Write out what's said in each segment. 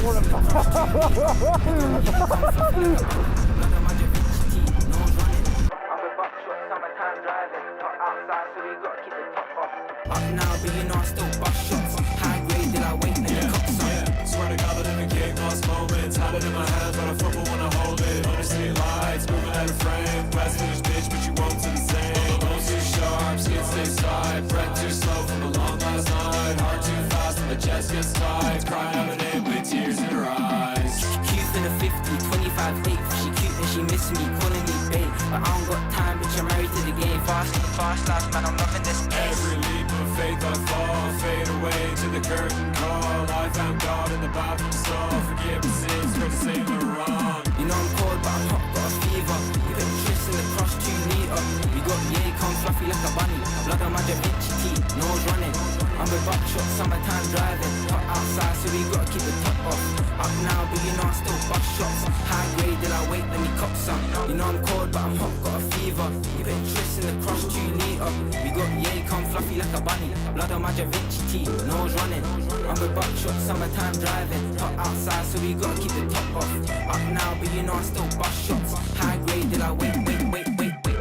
Summertime driving, not outside, so we gotta keep the top off. Up now, but you know I still bust shots. High grade, did I wait and the cops on? Swear to God, I live in game lost moments. Had it in my hands, but I football wanna hold it. Under city lights, moving out of frame. West Village bitch, but you won't do the same. Nose too sharp, skin stay side. Breath too slow from a long last night. Heart too fast, and the chest gets tight. Crying out her name with tears in her eyes. Cute in a 50, 25 8. She cute and she miss me, calling me babe. But I don't got time, bitch, I'm married to the game. Fast life, man, I'm loving this. Every leap of faith I fall, fade away to the curtain call. I found God in the bathroom stall. Forgive my sins for the same or wrong. You know I'm cold, but I'm hot, got a fever. You put tris in the cross 2 meter. We got yay, come fluffy like a bunny. Blood on my Da Vinci teeth, nose running. I'm with buckshot, summertime driving. Hot outside, so we gotta keep the top off. Up now, but you know I still bust shots. High grade, till I wait, let me cop some. You know I'm cold, but I'm hot, got a fever. You put tris in the cross 2 meter. We got yay, come fluffy like a bunny. Blood on my Da Vinci teeth, nose running. I'm with buckshot, summertime driving. Hot outside, so we gotta keep the top off. Up now, but you know I still bust shots. High grade, till I wait.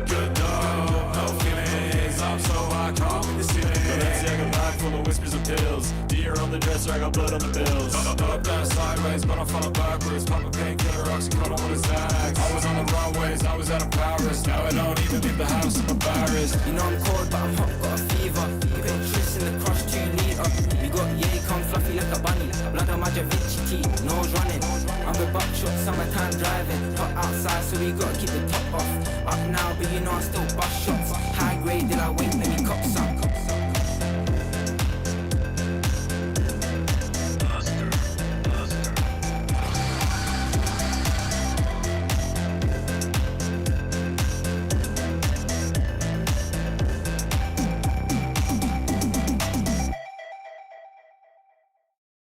Good dog, no feelings. I'm so high, call me the ceiling. Balenciaga bag full of whispers and pills. Deer on the dresser, I got blood on the bills. Up, down, sideways, but I'm falling backwards. Pop a painkiller, oxycodone, what is that? I was on the wrong ways, I was out of Paris. Now I don't even leave the house, I'm embarrassed. You know I'm cold, but I'm hot, got a fever. You put tris in the cross 2 meter. We got yay, come fluffy like a bunny. Blood on my Da Vinci teeth, nose running. I'm with buckshot, summertime driving. Hot outside, so we gotta keep the top off. Up now, but you know I still bust shots. High grade, till I wait, let me cop some.